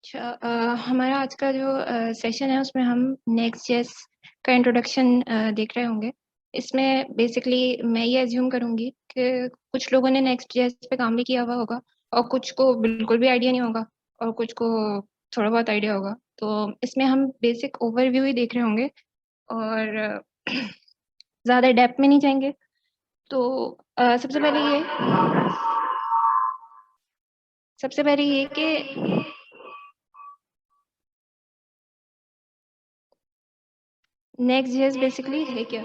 अच्छा हमारा आज का जो सेशन है उसमें हम नेक्स्ट जेएस का इंट्रोडक्शन देख रहे होंगे। इसमें बेसिकली मैं ये एज्यूम करूंगी कि कुछ लोगों ने नेक्स्ट जेएस पे काम भी किया हुआ होगा और कुछ को बिल्कुल भी आइडिया नहीं होगा और कुछ को थोड़ा बहुत आइडिया होगा। तो इसमें हम बेसिक ओवरव्यू ही देख रहे होंगे और ज़्यादा डेप्थ में नहीं जाएंगे। तो सबसे पहले ये कि नेक्स्ट जेएस बेसिकली है क्या।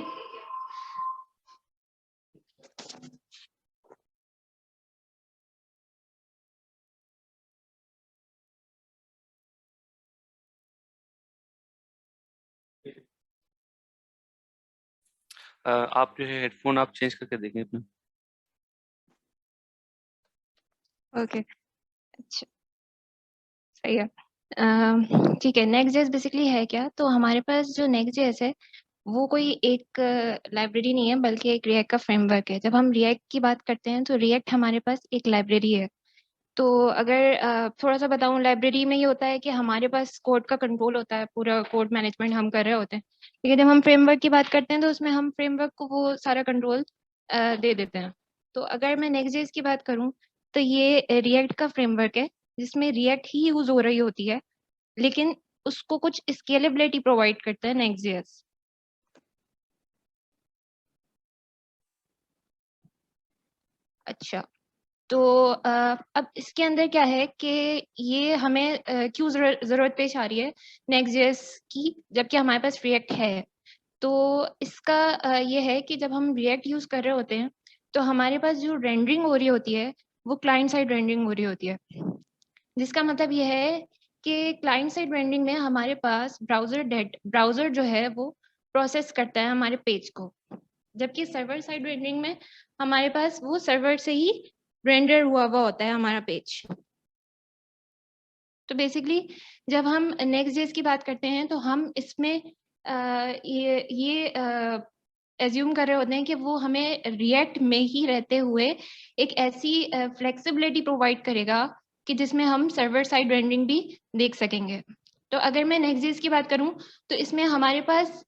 आप जो है हेडफोन आप चेंज करके देखें अपना। ओके अच्छा सही है। ठीक है, नेक्स्ट जेएस बेसिकली है क्या। तो हमारे पास जो नेक्स्ट जेएस है वो कोई एक लाइब्रेरी नहीं है बल्कि एक रिएक्ट का फ्रेमवर्क है। जब हम रिएक्ट की बात करते हैं तो रिएक्ट हमारे पास एक लाइब्रेरी है। तो अगर थोड़ा सा बताऊं, लाइब्रेरी में ये होता है कि हमारे पास कोड का कंट्रोल होता है, पूरा कोड मैनेजमेंट हम कर रहे होते हैं। लेकिन जब हम फ्रेमवर्क की बात करते हैं तो उसमें हम फ्रेमवर्क को वो सारा कंट्रोल दे देते हैं। तो अगर मैं नेक्स्ट जेएस की बात करूं तो ये रिएक्ट का फ्रेमवर्क है जिसमें रिएक्ट ही यूज हो रही होती है, लेकिन उसको कुछ स्केलेबिलिटी प्रोवाइड करता है नेक्स्ट जेएस। अच्छा, तो अब इसके अंदर क्या है कि ये हमें क्यों जरूरत पेश आ रही है नेक्स्ट जेएस की, जबकि हमारे पास रिएक्ट है। तो इसका ये है कि जब हम रिएक्ट यूज कर रहे होते हैं तो हमारे पास जो रेंडरिंग हो रही होती है वो क्लाइंट साइड रेंडरिंग हो रही होती है। जिसका मतलब ये है कि क्लाइंट साइड रेंडरिंग में हमारे पास ब्राउजर जो है वो प्रोसेस करता है हमारे पेज को, जबकि सर्वर साइड रेंडरिंग में हमारे पास वो सर्वर से ही रेंडर हुआ हुआ होता है हमारा पेज। तो बेसिकली जब हम नेक्स्ट जेएस की बात करते हैं तो हम इसमें ये एज्यूम कर रहे होते हैं कि वो हमें रिएक्ट में ही रहते हुए एक ऐसी फ्लेक्सिबिलिटी प्रोवाइड करेगा कि जिसमें हम सर्वर साइड रेंडरिंग भी देख सकेंगे। तो अगर मैं नेक्स्ट जेएस की बात करूं तो इसमें हमारे पास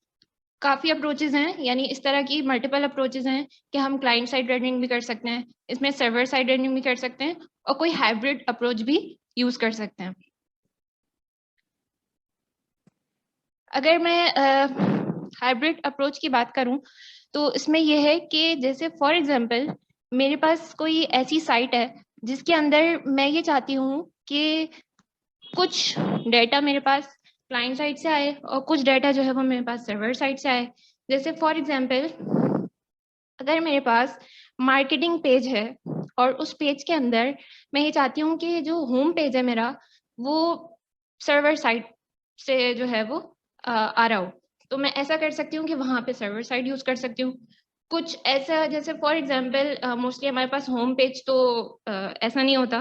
काफ़ी अप्रोचेज हैं, यानी इस तरह की मल्टीपल अप्रोचेज हैं कि हम क्लाइंट साइड रेंडरिंग भी कर सकते हैं, इसमें सर्वर साइड रेंडरिंग भी कर सकते हैं और कोई हाइब्रिड अप्रोच भी यूज़ कर सकते हैं। अगर मैं हाइब्रिड अप्रोच की बात करूं तो इसमें यह है कि जैसे फॉर एग्जांपल मेरे पास कोई ऐसी साइट है जिसके अंदर मैं ये चाहती हूँ कि कुछ डेटा मेरे पास क्लाइंट साइड से आए और कुछ डेटा जो है वो मेरे पास सर्वर साइड से आए। जैसे फॉर एग्जांपल अगर मेरे पास मार्केटिंग पेज है और उस पेज के अंदर मैं ये चाहती हूँ कि जो होम पेज है मेरा वो सर्वर साइड से जो है वो आ रहा हो, तो मैं ऐसा कर सकती हूँ कि वहाँ पे सर्वर साइड यूज़ कर सकती हूँ। कुछ ऐसा जैसे फॉर एग्जांपल मोस्टली हमारे पास होम पेज तो ऐसा नहीं होता,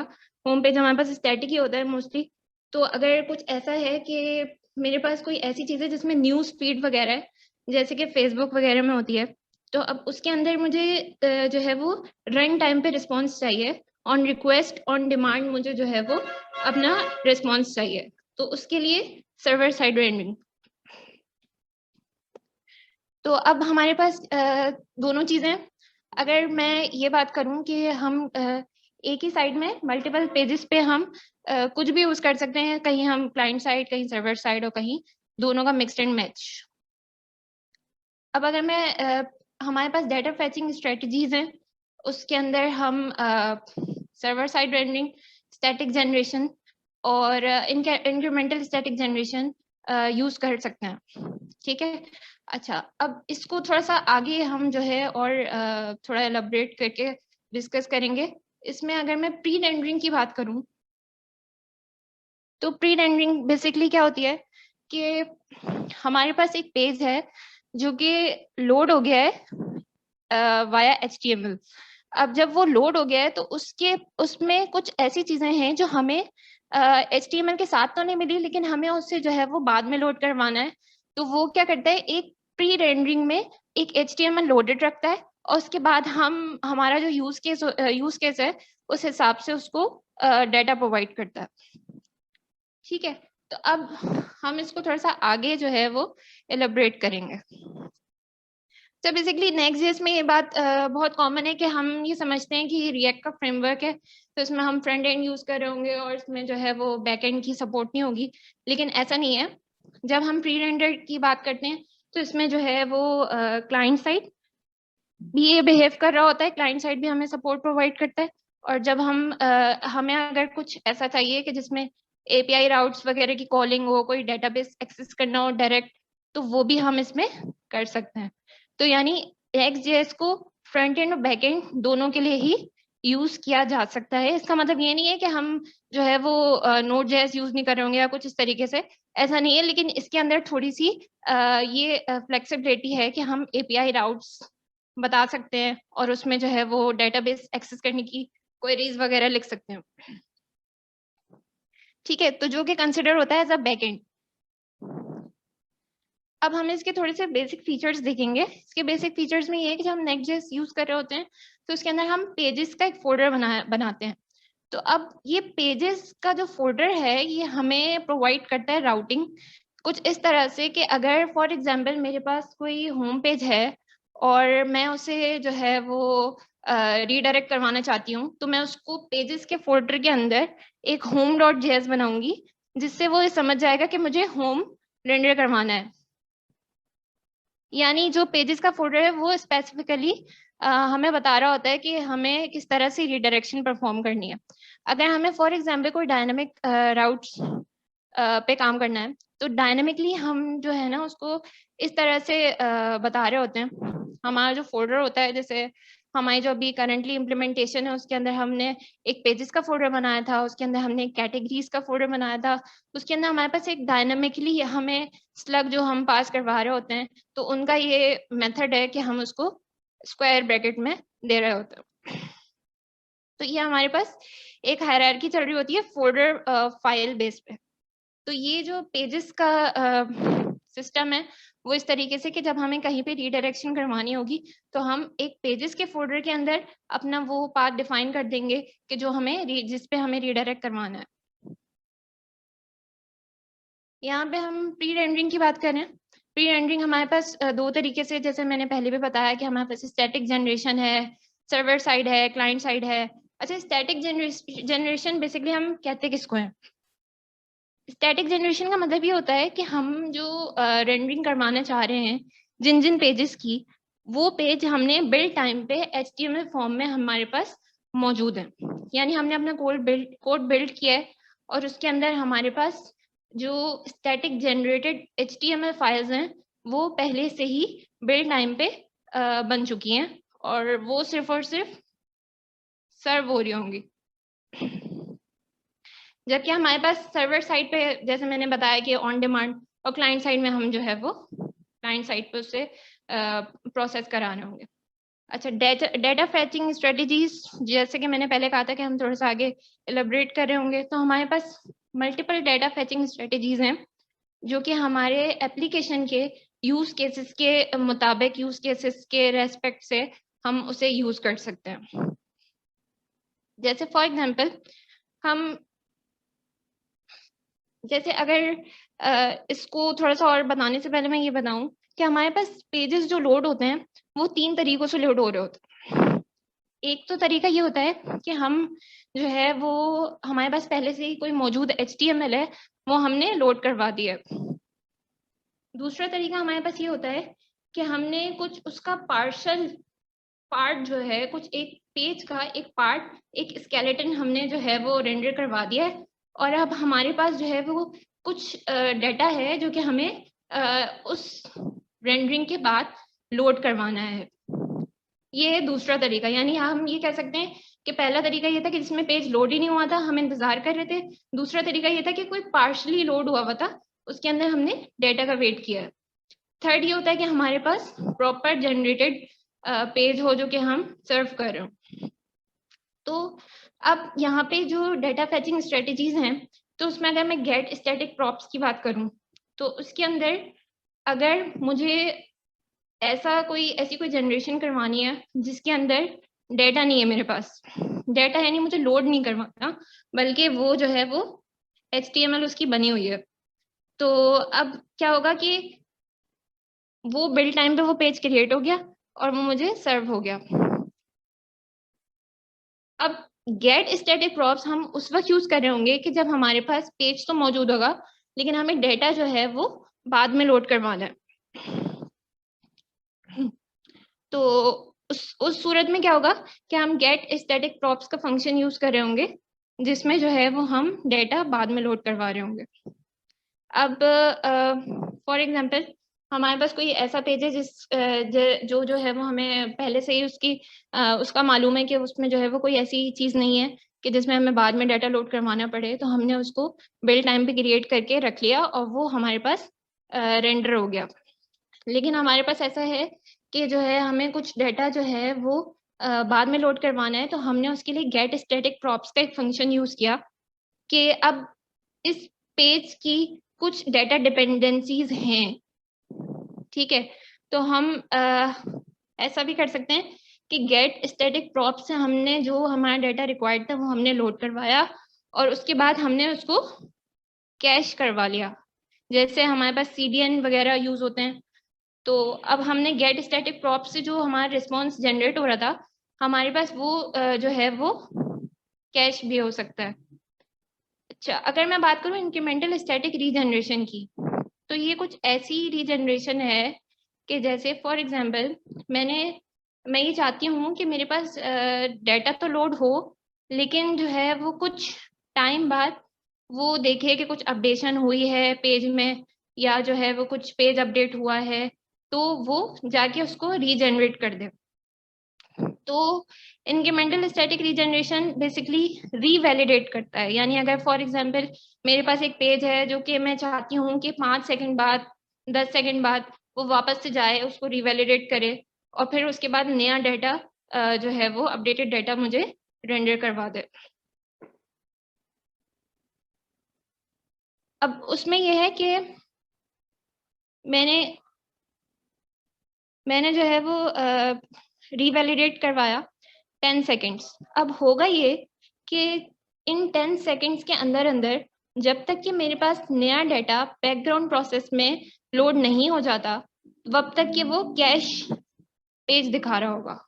होम पेज हमारे पास स्टैटिक ही होता है मोस्टली। तो अगर कुछ ऐसा है कि मेरे पास कोई ऐसी चीज़ है जिसमें न्यूज़ फीड वगैरह है, जैसे कि फेसबुक वगैरह में होती है, तो अब उसके अंदर मुझे जो है वो रन टाइम पे रिस्पॉन्स चाहिए, ऑन रिक्वेस्ट ऑन डिमांड मुझे जो है वो अपना रिस्पॉन्स चाहिए। तो उसके लिए सर्वर साइड रेंडरिंग। तो अब हमारे पास दोनों चीज़ें, अगर मैं ये बात करूं कि हम एक ही साइड में मल्टीपल पेजेस पे हम कुछ भी यूज़ कर सकते हैं, कहीं हम क्लाइंट साइड कहीं सर्वर साइड और कहीं दोनों का मिक्सड एंड मैच। अब अगर मैं हमारे पास डेटा फैचिंग स्ट्रेटजीज हैं, उसके अंदर हम server side rendering, static generation और इंक्रीमेंटल स्टैटिक जनरेशन यूज़ कर सकते हैं। ठीक है, अच्छा अब इसको थोड़ा सा आगे हम जो है और थोड़ा एलैबोरेट करके डिस्कस करेंगे। इसमें अगर मैं प्री रेंडरिंग की बात करूं तो प्री रेंडरिंग बेसिकली क्या होती है कि हमारे पास एक पेज है जो कि लोड हो गया है वाया HTML। अब जब वो लोड हो गया है तो उसमें कुछ ऐसी चीजें हैं जो हमें HTML के साथ तो नहीं मिली, लेकिन हमें उससे जो है वो बाद में लोड करवाना है। तो वो क्या करता है, एक प्री रेंडरिंग में एक HTML लोडेड रखता है और उसके बाद हम हमारा जो यूज केस है उस हिसाब से उसको डाटा प्रोवाइड करता है। ठीक है, तो अब हम इसको थोड़ा सा आगे जो है वो एलेबरेट करेंगे। तो बेसिकली नेक्स्ट.जेएस में ये बात बहुत कॉमन है कि हम ये समझते हैं कि रिएक्ट का फ्रेमवर्क है, तो इसमें हम फ्रंट एंड यूज कर रहे होंगे और इसमें जो है वो बैक एंड की सपोर्ट नहीं होगी, लेकिन ऐसा नहीं है। जब हम प्री रेंडर की बात करते हैं तो इसमें जो है वो क्लाइंट साइड भी ये बिहेव कर रहा होता है, क्लाइंट साइड भी हमें सपोर्ट प्रोवाइड करता है। और जब हमें अगर कुछ ऐसा चाहिए कि जिसमें एपीआई राउट्स वगैरह की कॉलिंग हो, कोई डेटाबेस एक्सेस करना हो डायरेक्ट, तो वो भी हम इसमें कर सकते हैं। तो यानी Next.js को फ्रंट एंड और बैक एंड दोनों के लिए ही यूज किया जा सकता है। इसका मतलब ये नहीं है कि हम जो है वो Node.js यूज नहीं कर रहे होंगे या कुछ इस तरीके से, ऐसा नहीं है, लेकिन इसके अंदर थोड़ी सी ये फ्लेक्सिबिलिटी है कि हम एपीआई राउट्स बता सकते हैं और उसमें जो है वो डेटाबेस एक्सेस करने की क्वेरीज वगैरह लिख सकते हैं। ठीक है, तो जो कि कंसिडर होता है एज अ बैकएंड। अब हम इसके थोड़े से बेसिक फीचर्स देखेंगे। इसके बेसिक फीचर्स में ये है कि जब हम Next.js यूज कर रहे होते हैं तो उसके अंदर हम पेजेस का एक फोल्डर बनाते हैं। तो अब ये पेजेस का जो फोल्डर है ये हमें प्रोवाइड करता है राउटिंग कुछ इस तरह से कि अगर फॉर एग्जांपल मेरे पास कोई होम पेज है और मैं उसे जो है वो रीडायरेक्ट करवाना चाहती हूँ, तो मैं उसको पेजेस के फोल्डर के अंदर एक home.js बनाऊंगी, जिससे वो समझ जाएगा कि मुझे होम रेंडर करवाना है। यानी जो पेजेस का फोल्डर है वो स्पेसिफिकली हमें बता रहा होता है कि हमें किस तरह से रिडायरेक्शन परफॉर्म करनी है। अगर हमें फॉर एग्जांपल कोई डायनामिक राउट्स पे काम करना है, तो डायनामिकली हम जो है ना उसको इस तरह से बता रहे होते हैं। हमारा जो फोल्डर होता है, जैसे हमारी जो अभी करंटली इम्प्लीमेंटेशन है उसके अंदर हमने एक पेजेस का फोल्डर बनाया था, उसके अंदर हमने एक कैटेगरीज का फोल्डर बनाया था, उसके अंदर हमारे पास एक डायनामिकली हमें स्लग जो हम पास करवा रहे होते हैं, तो उनका ये मेथड है कि हम उसको स्क्वायर ब्रैकेट में दे रहे होते हैं। तो ये हमारे पास एक हायरार्की चल रही होती है फोल्डर फाइल बेस पे। तो ये जो पेजेस का सिस्टम है वो इस तरीके से कि जब हमें कहीं पे रीडायरेक्शन करवानी होगी तो हम एक पेजेस के फोल्डर के अंदर अपना वो पाथ डिफाइन कर देंगे कि जो हमें जिस पे हमें रीडायरेक्ट करवाना है। यहाँ पे हम प्री रेंडरिंग की बात करें, प्री रेंडरिंग हमारे पास दो तरीके से, जैसे मैंने पहले भी बताया कि हमारे पास स्टैटिक जनरेशन है, सर्वर साइड है, क्लाइंट साइड है। अच्छा, स्टैटिक जनरेशन बेसिकली हम कहते किसको है? स्टैटिक जनरेशन का मतलब ये होता है कि हम जो रेंडरिंग करवाना चाह रहे हैं जिन जिन पेजेस की, वो पेज हमने बिल्ड टाइम पे HTML फॉर्म में हमारे पास मौजूद है। यानी हमने अपना कोड बिल्ड किया है और उसके अंदर हमारे पास जो स्टैटिक जनरेटेड HTML फाइल्स हैं वो पहले से ही बिल्ड टाइम पे बन चुकी हैं और वो सिर्फ और सिर्फ सर्व हो रही होंगी। जबकि हमारे पास सर्वर साइड पे, जैसे मैंने बताया कि ऑन डिमांड, और क्लाइंट साइड में हम जो है वो क्लाइंट साइड पे उससे प्रोसेस कराने होंगे। अच्छा, डेटा फैचिंग स्ट्रेटजीज, जैसे कि मैंने पहले कहा था कि हम थोड़ा सा आगे एलेबरेट कर रहे होंगे, तो हमारे पास मल्टीपल डेटा फैचिंग स्ट्रेटजीज हैं जो कि हमारे एप्लीकेशन के यूज केसेस के मुताबिक, यूज केसेस के रेस्पेक्ट से हम उसे यूज कर सकते हैं। जैसे फॉर एग्जाम्पल हम, जैसे अगर इसको थोड़ा सा और बताने से पहले मैं ये बताऊं कि हमारे पास पेजेस जो लोड होते हैं वो 3 तरीकों से लोड हो रहे होते हैं। एक तो तरीका ये होता है कि हम जो है वो हमारे पास पहले से ही कोई मौजूद HTML है, वो हमने लोड करवा दिया। दूसरा तरीका हमारे पास ये होता है कि हमने कुछ उसका पार्शल पार्ट जो है, कुछ एक पेज का एक पार्ट, एक स्केलेटन हमने जो है वो रेंडर करवा दिया है और अब हमारे पास जो है वो कुछ डाटा है जो कि हमें उस रेंडरिंग के बाद लोड करवाना है। ये है दूसरा तरीका। यानी हम ये कह सकते हैं कि पहला तरीका ये था कि जिसमें पेज लोड ही नहीं हुआ था, हम इंतजार कर रहे थे। दूसरा तरीका ये था कि कोई पार्शली लोड हुआ था, उसके अंदर हमने डेटा का वेट किया है। थर्ड ये होता है कि हमारे पास प्रॉपर जनरेटेड पेज हो जो कि हम सर्व कर रहे हो। तो अब यहाँ पे जो डेटा फैचिंग स्ट्रेटजीज हैं, तो उसमें अगर मैं गेट स्टैटिक प्रॉप्स की बात करूँ तो उसके अंदर अगर मुझे ऐसी कोई जनरेशन करवानी है जिसके अंदर डेटा नहीं है, मेरे पास डेटा यानी मुझे लोड नहीं करवाना, बल्कि वो जो है वो HTML उसकी बनी हुई है। तो अब क्या होगा कि वो बिल्ड टाइम पे वो पेज क्रिएट हो गया और वो मुझे सर्व हो गया। अब गेट स्टैटिक प्रॉप्स हम उस वक्त यूज कर रहे होंगे कि जब हमारे पास पेज तो मौजूद होगा, लेकिन हमें डेटा जो है वो बाद में लोड करवाना है। तो उस सूरत में क्या होगा कि हम गेट स्टैटिक प्रॉप्स का फंक्शन यूज कर रहे होंगे, जिसमें जो है वो हम डेटा बाद में लोड करवा रहे होंगे। अब फॉर एग्जांपल हमारे पास कोई ऐसा पेज है जो है वो हमें पहले से ही उसका मालूम है कि उसमें जो है वो कोई ऐसी चीज़ नहीं है कि जिसमें हमें बाद में डाटा लोड करवाना पड़े, तो हमने उसको बिल्ड टाइम पे क्रिएट करके रख लिया और वो हमारे पास रेंडर हो गया। लेकिन हमारे पास ऐसा है कि जो है हमें कुछ डाटा जो है वो बाद में लोड करवाना है, तो हमने उसके लिए गेट स्टैटिक प्रॉप्स का एक फंक्शन यूज किया कि अब इस पेज की कुछ डाटा डिपेंडेंसीज हैं, ठीक है। तो हम ऐसा भी कर सकते हैं कि गेट स्टैटिक प्रॉप से हमने जो हमारा डाटा रिक्वायर्ड था वो हमने लोड करवाया और उसके बाद हमने उसको कैश करवा लिया। जैसे हमारे पास CDN वगैरह यूज होते हैं, तो अब हमने गेट स्टैटिक प्रॉप से जो हमारा रिस्पॉन्स जनरेट हो रहा था, हमारे पास वो जो है वो कैश भी हो सकता है। अच्छा, अगर मैं बात करूं इंक्रीमेंटल स्टैटिक रीजनरेशन की, तो ये कुछ ऐसी रीजनरेशन है कि जैसे फॉर एग्जांपल मैं ये चाहती हूँ कि मेरे पास डाटा तो लोड हो, लेकिन जो है वो कुछ टाइम बाद वो देखे कि कुछ अपडेशन हुई है पेज में, या जो है वो कुछ पेज अपडेट हुआ है, तो वो जाके उसको रीजनरेट कर दे। तो इंक्रीमेंटल स्टैटिक रीजनरेशन बेसिकली रीवैलिडेट करता है। यानी अगर फॉर एग्जांपल मेरे पास एक पेज है जो कि मैं चाहती हूँ कि 5 सेकंड बाद, 10 सेकंड बाद वो वापस से जाए, उसको रिवैलिडेट करे और फिर उसके बाद नया डाटा जो है वो अपडेटेड डाटा मुझे रेंडर करवा दे। अब उसमें यह है कि मैंने जो है वो रिवैलिडेट करवाया 10 सेकेंड्स। अब होगा ये कि इन 10 सेकेंड्स के अंदर अंदर जब तक कि मेरे पास नया डाटा बैकग्राउंड प्रोसेस में लोड नहीं हो जाता, तब तक कि वो कैश पेज दिखा रहा होगा।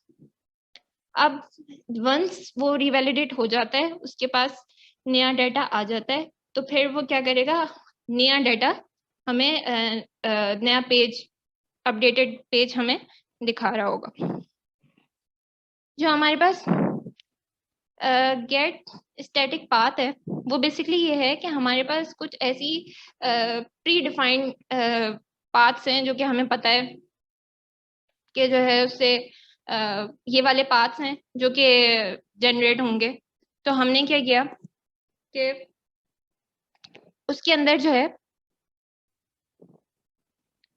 अब वंस वो रिवैलिडेट हो जाता है, उसके पास नया डाटा आ जाता है, तो फिर वो क्या करेगा, नया डाटा हमें नया पेज, अपडेटेड पेज हमें दिखा रहा होगा। जो हमारे पास गेट स्टैटिक पाथ है, वो बेसिकली ये है कि हमारे पास कुछ ऐसी प्री डिफाइंड पाथ्स हैं जो कि हमें पता है कि जो है उससे ये वाले पाथ्स हैं जो कि जनरेट होंगे। तो हमने क्या किया कि उसके अंदर जो है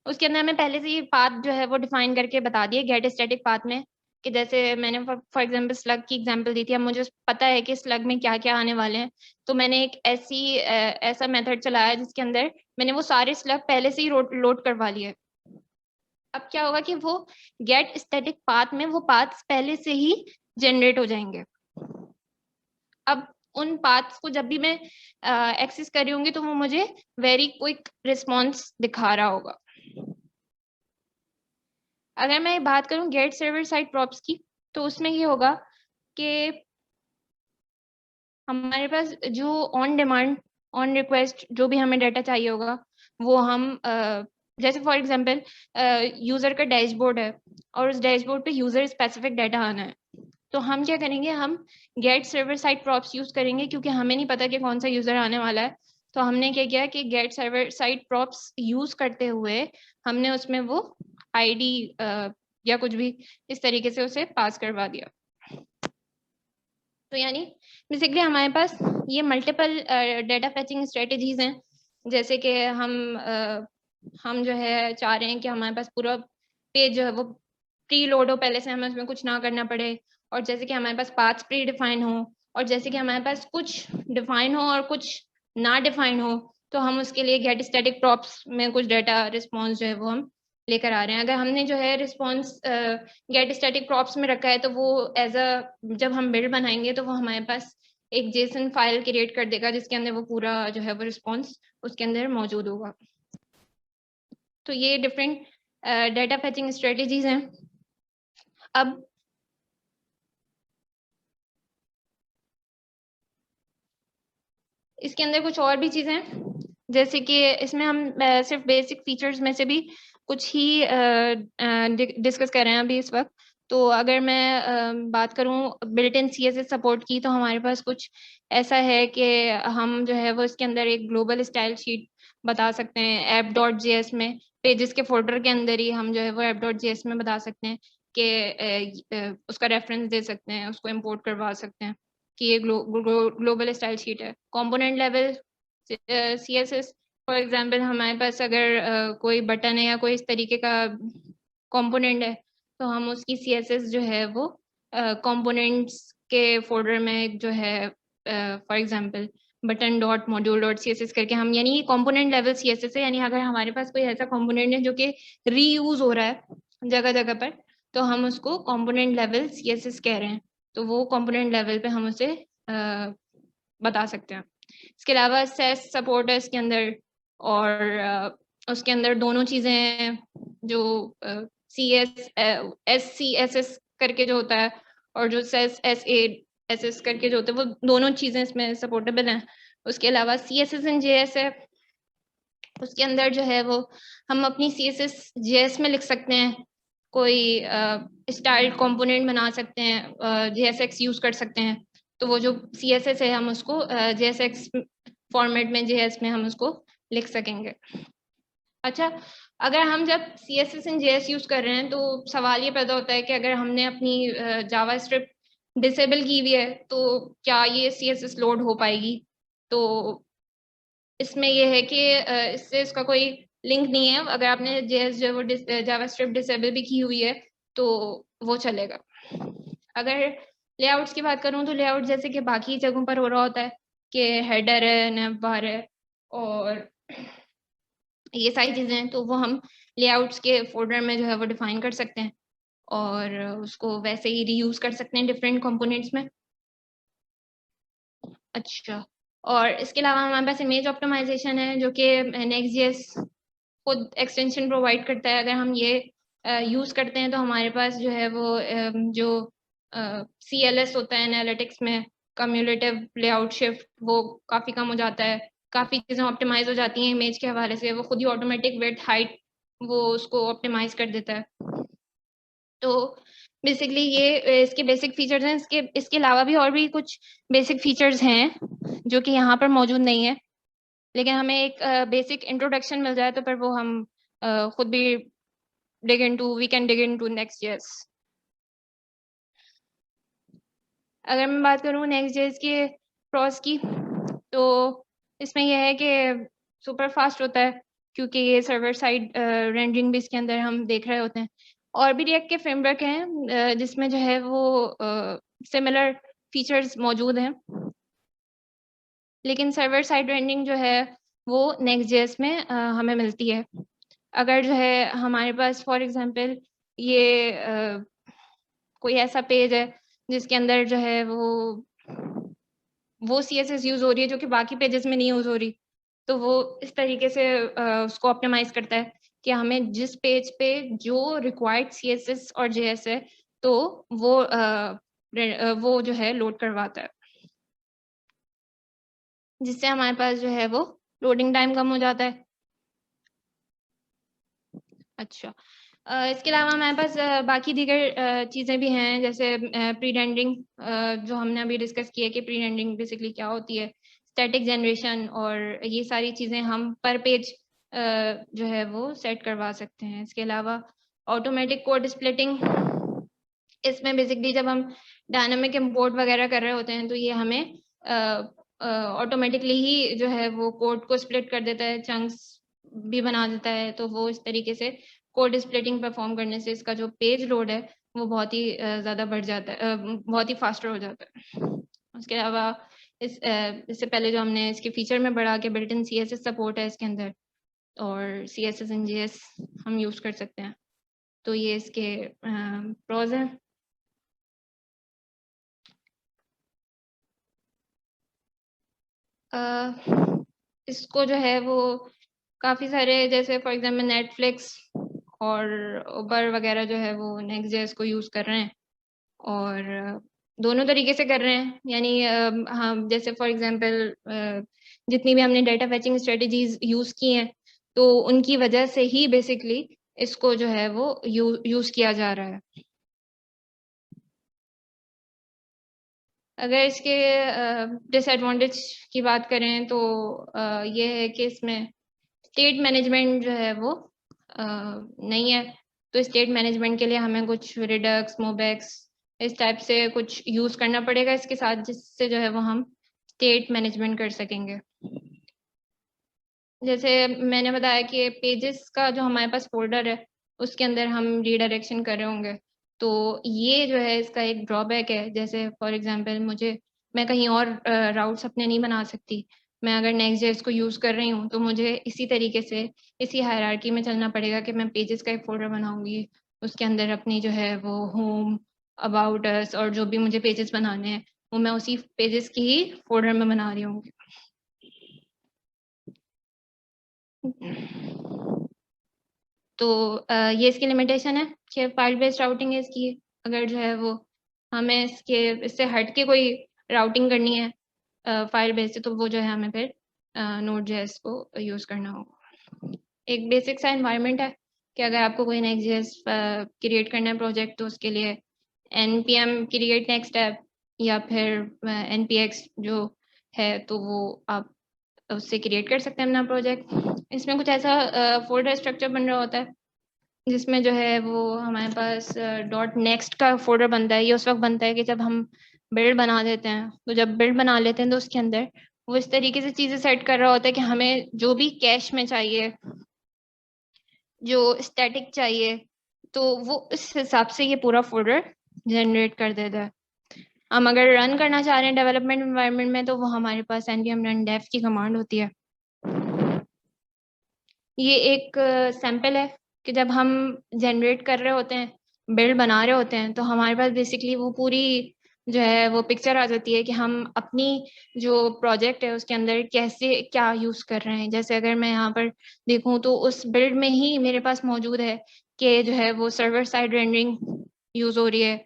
उसके अंदर हमें पहले से ही पाथ जो है वो डिफाइन करके बता दिए गेट स्टैटिक पाथ में, कि जैसे मैंने फॉर एग्जांपल स्लग की एग्जांपल दी थी। अब मुझे पता है कि स्लग में क्या क्या आने वाले हैं, तो मैंने एक ऐसा मेथड चलाया जिसके अंदर मैंने वो सारे स्लग पहले से ही लोड करवा लिए। अब क्या होगा कि वो गेट स्टैटिक पाथ में वो पाथ्स पहले से ही जनरेट हो जाएंगे। अब उन पाथ्स को जब भी मैं एक्सेस कर रही होंगी तो वो मुझे वेरी क्विक रिस्पॉन्स दिखा रहा होगा। अगर मैं बात करूं गेट सर्वर साइड प्रॉप्स की, तो उसमें ये होगा कि हमारे पास जो ऑन डिमांड, ऑन रिक्वेस्ट जो भी हमें डाटा चाहिए होगा, वो हम जैसे फॉर एग्जांपल यूजर का डैशबोर्ड है और उस डैशबोर्ड पे यूजर स्पेसिफिक डाटा आना है, तो हम क्या करेंगे, हम get server side props use करेंगे, क्योंकि हमें नहीं पता कि कौन सा यूजर आने वाला है। तो हमने क्या किया कि get server side props use करते हुए हमने उसमें वो आईडी या कुछ भी इस तरीके से उसे पास करवा दिया। तो यानी बेसिकली हमारे पास ये मल्टीपल डाटा फैचिंग स्ट्रेटजीज हैं। जैसे कि हम जो है चाह रहे हैं कि हमारे पास पूरा पेज जो है वो प्री लोड हो, पहले से हमें उसमें कुछ ना करना पड़े, और जैसे कि हमारे पास पाथ्स प्री डिफाइन हो, और जैसे कि हमारे पास कुछ डिफाइन हो और कुछ ना डिफाइन हो, तो हम उसके लिए गेट स्टैटिक प्रॉप्स में कुछ डाटा रिस्पॉन्स जो है वो हम लेकर आ रहे हैं। अगर हमने जो है रिस्पॉन्स गेट स्टैटिक प्रॉप्स में रखा है, तो वो एज अ जब हम बिल्ड बनाएंगे तो वो हमारे पास एक जेसन फाइल क्रिएट कर देगा जिसके अंदर वो पूरा जो है वो रिस्पॉन्स उसके अंदर मौजूद होगा। तो ये डिफरेंट डाटा फेचिंग स्ट्रेटेजीज हैं। अब इसके अंदर कुछ और भी चीज़ें हैं, जैसे कि इसमें हम सिर्फ बेसिक फीचर्स में से भी कुछ ही डिस्कस कर रहे हैं अभी इस वक्त। तो अगर मैं बात करूं बिल्ट इन CSS सपोर्ट की, तो हमारे पास कुछ ऐसा है कि हम जो है वो इसके अंदर एक ग्लोबल स्टाइल शीट बता सकते हैं app.js में, पेजेस के फोल्डर के अंदर ही हम जो है वो app.js में बता सकते हैं कि उसका रेफरेंस दे सकते हैं, उसको इम्पोर्ट करवा सकते हैं कि ये ग्लोबल स्टाइल शीट है। Component level CSS for example हमारे पास अगर कोई बटन है या कोई इस तरीके का कंपोनेंट है, तो हम उसकी CSS जो है वो कंपोनेंट्स के फोल्डर में जो है for example button dot module dot CSS करके हम, यानी कंपोनेंट लेवल CSS है, यानी अगर हमारे पास कोई ऐसा कंपोनेंट है जो कि रीयूज हो रहा है जगह जगह पर, तो हम उसको कंपोनेंट लेवल CSS कह रहे हैं। तो वो कंपोनेंट लेवल पे हम उसे बता सकते हैं। इसके अलावा सेस सपोर्ट है इसके अंदर, और उसके अंदर दोनों चीज़ें हैं, जो SCSS करके जो होता है और जो SASS करके जो होता है, वो दोनों चीज़ें इसमें सपोर्टेबल हैं। उसके अलावा CSS एंड JS है, उसके अंदर जो है वो हम अपनी CSS JS में लिख सकते हैं, कोई स्टाइल कंपोनेंट बना सकते हैं, JSX यूज कर सकते हैं। तो वो जो CSS है हम उसको JSX फॉर्मेट में JS में हम उसको लिख सकेंगे। अच्छा, अगर हम जब CSS एंड JS यूज कर रहे हैं, तो सवाल ये पैदा होता है कि अगर हमने अपनी जावास्क्रिप्ट डिसेबल की हुई है, तो क्या ये CSS लोड हो पाएगी? तो इसमें ये है कि इससे इसका कोई लिंक नहीं है। अगर आपने JS जो वो जावास्क्रिप्ट डिसेबल भी की हुई है, तो वो चलेगा। अगर लेआउट्स की बात करूं, तो लेआउट जैसे कि बाकी जगहों पर हो रहा होता है कि हेडर है, नैव बार है और ये सारी चीज़ें हैं, तो वो हम लेआउट्स के फोल्डर में जो है वो डिफाइन कर सकते हैं और उसको वैसे ही रीयूज कर सकते हैं डिफरेंट कंपोनेंट्स में। अच्छा, और इसके अलावा हमारे पास इमेज ऑप्टिमाइजेशन है, जो कि Next.js खुद एक्सटेंशन प्रोवाइड करता है। अगर हम ये यूज़ करते हैं, तो हमारे पास जो है वो जो CLS होता है एनालिटिक्स में, कम्युलेटिव लेआउट शिफ्ट, वो काफ़ी कम हो जाता है। काफ़ी चीज़ें ऑप्टिमाइज हो जाती हैं इमेज के हवाले से, वो खुद ही ऑटोमेटिक विड्थ हाइट वो उसको ऑप्टिमाइज कर देता है। तो बेसिकली ये इसके बेसिक फीचर्स हैं। इसके अलावा भी और भी कुछ बेसिक फीचर्स हैं जो कि यहाँ पर मौजूद नहीं है, लेकिन हमें एक बेसिक इंट्रोडक्शन मिल जाए तो फिर वो हम खुद भी we can dig into Next.js। अगर मैं बात करूँ Next.js के प्रोस की, तो इसमें यह है कि सुपर फास्ट होता है, क्योंकि ये सर्वर साइड रेंडरिंग भी इसके अंदर हम देख रहे होते हैं। और भी रिएक्ट के फ्रेमवर्क हैं जिसमें जो है वो सिमिलर फीचर्स मौजूद हैं, लेकिन सर्वर साइड रेंडरिंग जो है वो Next.js में हमें मिलती है। अगर जो है हमारे पास फॉर एग्जांपल ये कोई ऐसा पेज है जिसके अंदर जो है वो CSS यूज हो रही है जो कि बाकी पेजेस में नहीं यूज हो रही, तो वो इस तरीके से उसको ऑप्टिमाइज करता है कि हमें जिस पेज पे जो रिक्वायर्ड CSS और JS है, तो वो जो है लोड करवाता है, जिससे हमारे पास जो है वो लोडिंग टाइम कम हो जाता है। अच्छा, इसके अलावा हमारे पास बाकी दीगर चीज़ें भी हैं, जैसे प्री रेंडरिंग, जो हमने अभी डिस्कस किया कि प्री रेंडरिंग बेसिकली क्या होती है, स्टैटिक जनरेशन, और ये सारी चीज़ें हम पर पेज जो है वो सेट करवा सकते हैं। इसके अलावा ऑटोमेटिक कोड स्प्लिटिंग, इसमें बेसिकली जब हम डायनामिक इंपोर्ट वगैरह कर रहे होते हैं, तो ये हमें ऑटोमेटिकली ही जो है वो कोड को स्प्लिट कर देता है, चंक्स भी बना देता है। तो वो इस तरीके से कोड स्प्लिटिंग परफॉर्म करने से इसका जो पेज लोड है वो बहुत ही ज़्यादा बढ़ जाता है, बहुत ही फास्टर हो जाता है। उसके अलावा इससे पहले जो हमने इसके फीचर में बढ़ा के बिल्ट इन CSS सपोर्ट है इसके अंदर, और CSS एंड JS हम यूज़ कर सकते हैं। तो ये इसके प्रोज हैं। इसको जो है वो काफ़ी सारे, जैसे फॉर एग्जांपल नेटफ्लिक्स और उबर वगैरह जो है वो नेक्स्ट.जेएस को यूज़ कर रहे हैं, और दोनों तरीके से कर रहे हैं। यानी हाँ, जैसे फॉर एग्जांपल जितनी भी हमने डाटा फेचिंग स्ट्रेटजीज यूज़ की हैं, तो उनकी वजह से ही बेसिकली इसको जो है वो यूज़ किया जा रहा है। अगर इसके डिसएडवांटेज की बात करें तो ये है कि इसमें स्टेट मैनेजमेंट जो है वो नहीं है। तो स्टेट मैनेजमेंट के लिए हमें कुछ रिडक्स, मोबेक्स इस टाइप से कुछ यूज़ करना पड़ेगा इसके साथ, जिससे जो है वो हम स्टेट मैनेजमेंट कर सकेंगे। जैसे मैंने बताया कि पेजेस का जो हमारे पास फ़ोल्डर है, उसके अंदर हम रीडायरेक्शन कर रहे होंगे। तो ये जो है इसका एक ड्रॉबैक है। जैसे फॉर एग्ज़ाम्पल मैं कहीं और राउट्स अपने नहीं बना सकती। मैं अगर नेक्स्ट.जेएस को यूज़ कर रही हूँ, तो मुझे इसी तरीके से, इसी हायरार्की में चलना पड़ेगा कि मैं पेजेस का एक फ़ोल्डर बनाऊँगी। उसके अंदर अपनी जो है वो होम, अबाउट अस और जो भी मुझे पेजेस बनाने हैं, वो मैं उसी पेजेस की ही फ़ोल्डर में बना रही होंगी। तो ये इसकी लिमिटेशन है कि फाइल बेस्ड राउटिंग है इसकी। अगर जो है वो हमें इससे हट के कोई राउटिंग करनी है फाइल बेस्ड से, तो वो जो है हमें फिर नोड.जेएस को यूज़ करना होगा। एक बेसिक सा एनवायरनमेंट है कि अगर आपको कोई नेक्स्ट.जेएस क्रिएट करना है प्रोजेक्ट, तो उसके लिए npm क्रिएट नेक्स्ट ऐप या फिर npx जो है, तो वो आप उससे क्रिएट कर सकते हैं अपना प्रोजेक्ट। इसमें कुछ ऐसा फोल्डर स्ट्रक्चर बन रहा होता है, जिसमें जो है वो हमारे पास डॉट नेक्स्ट का फोल्डर बनता है। ये उस वक्त बनता है कि जब हम बिल्ड बना देते हैं। तो जब बिल्ड बना लेते हैं, तो उसके अंदर वो इस तरीके से चीज़ें सेट कर रहा होता है कि हमें जो भी कैश में चाहिए, जो स्टैटिक चाहिए, तो वो इस हिसाब से ये पूरा फोल्डर जनरेट कर देता है। हम अगर रन करना चाह रहे हैं डेवलपमेंट एनवायरनमेंट में, तो वो हमारे पास npm run dev की कमांड होती है। ये एक सैंपल है कि जब हम जनरेट कर रहे होते हैं, बिल्ड बना रहे होते हैं, तो हमारे पास बेसिकली वो पूरी जो है वो पिक्चर आ जाती है कि हम अपनी जो प्रोजेक्ट है उसके अंदर कैसे क्या यूज़ कर रहे हैं। जैसे अगर मैं यहाँ पर देखूँ, तो उस बिल्ड में ही मेरे पास मौजूद है कि जो है वो सर्वर साइड रेंडरिंग यूज़ हो रही है।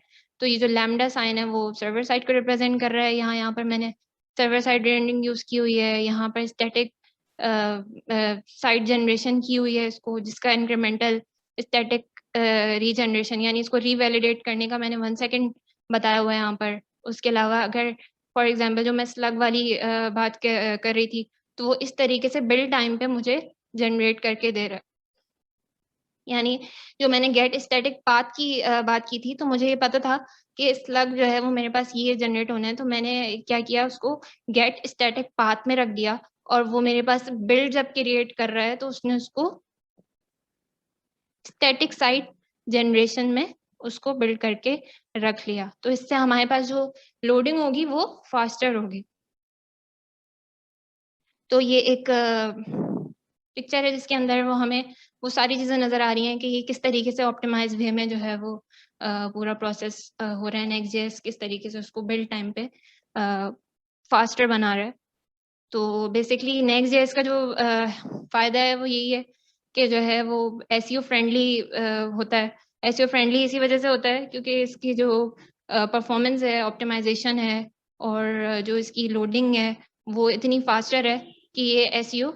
तो ये जो लैम्डा साइन है वो सर्वर साइड को रिप्रेजेंट कर रहा है। यहाँ पर मैंने सर्वर साइड रेंडरिंग यूज़ की हुई है। यहाँ पर स्टैटिक साइड जनरेशन की हुई है इसको, जिसका इंक्रीमेंटल स्टैटिक रीजनरेशन, यानी इसको रीवैलिडेट करने का मैंने 1 सेकंड बताया हुआ है यहाँ पर। उसके अलावा अगर फॉर एग्जांपल जो मैं स्लग वाली बात कर रही थी, तो वो इस तरीके से बिल्ड टाइम पे मुझे जनरेट करके दे रहा है। यानी जो मैंने गेट स्टैटिक पाथ की बात की थी, तो मुझे ये पता था कि स्लग जो है वो मेरे पास ये जनरेट होना है। तो मैंने क्या किया, उसको गेट स्टैटिक पाथ में रख दिया, और वो मेरे पास बिल्ड जब क्रिएट कर रहा है, तो उसने उसको स्टैटिक साइट जनरेशन में उसको बिल्ड करके रख लिया। तो इससे हमारे पास जो लोडिंग होगी वो फास्टर होगी। तो ये एक पिक्चर है जिसके अंदर वो हमें वो सारी चीज़ें नज़र आ रही हैं कि ये किस तरीके से ऑप्टिमाइज़ वे में जो है वो पूरा प्रोसेस हो रहा है। नेक्स्ट.जेएस किस तरीके से उसको बिल्ड टाइम पे फास्टर बना रहा है। तो बेसिकली नेक्स्ट.जेएस का जो फ़ायदा है वो यही है कि जो है वो एसईओ फ्रेंडली होता है। एसईओ फ्रेंडली इसी वजह से होता है क्योंकि इसकी जो परफॉर्मेंस है, ऑप्टिमाइज़ेशन है, और जो इसकी लोडिंग है, वो इतनी फास्टर है कि ये एसईओ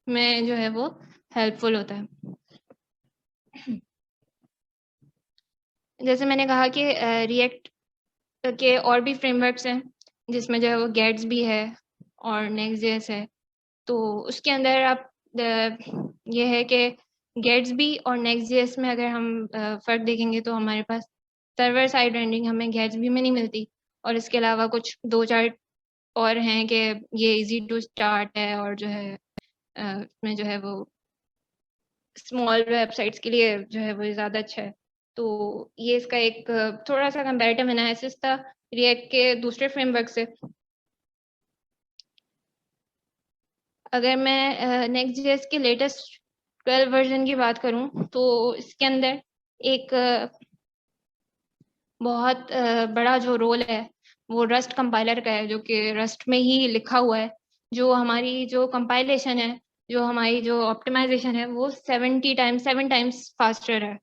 में जो है वो हेल्पफुल होता है। जैसे मैंने कहा कि रिएक्ट के और भी फ्रेमवर्क्स हैं, जिसमें जो है वो गेट्स भी है और नेक्स्ट.जेएस है। तो उसके अंदर आप ये है कि गेट्स भी और नेक्स्ट.जेएस में अगर हम फ़र्क देखेंगे, तो हमारे पास सर्वर साइड रेंडरिंग हमें गेट्स भी में नहीं मिलती, और इसके अलावा कुछ 2-4 और हैं कि ये ईज़ी टू स्टार्ट है, और जो है इसमें जो है वो स्मॉल वेबसाइट्स के लिए जो है वो ज़्यादा अच्छा है। तो ये इसका एक थोड़ा-सा कंपैरेटिव एनालिसिस था रिएक्ट के दूसरे फ्रेमवर्क से। अगर मैं नेक्स्ट.जेएस के लेटेस्ट 12 वर्ज़न की बात करूँ, तो इसके अंदर एक बहुत बड़ा जो रोल है, वो रस्ट कंपाइलर का है, जो कि रस्ट में ही लिखा हुआ है। जो हमारी जो कंपाइलेशन है, जो हमारी जो ऑप्टिमाइजेशन है, वो 7 टाइम्स फास्टर है।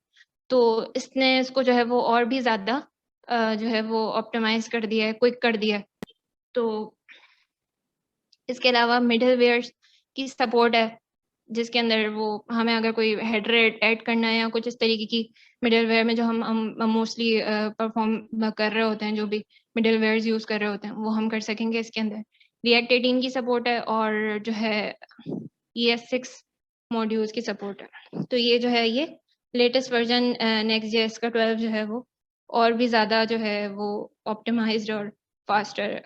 तो इसने इसको जो है वो और भी ज़्यादा जो है वो ऑप्टिमाइज़ कर दिया है, क्विक कर दिया है। तो इसके अलावा मिडलवेयर्स की सपोर्ट है, जिसके अंदर वो हमें अगर कोई हेडर ऐड करना है या कुछ इस तरीके की मिडलवेयर में जो हम मोस्टली परफॉर्म कर रहे होते हैं, जो भी मिडलवेयर्स यूज़ कर रहे होते हैं, वो हम कर सकेंगे इसके अंदर। रिएक्ट 18 की सपोर्ट है और जो है ES6 मॉड्यूल्स की सपोर्ट है। तो ये जो है ये लेटेस्ट वर्जन Next.js का 12 जो है वो और भी ज़्यादा जो है वो ऑप्टिमाइज्ड और फास्टर है।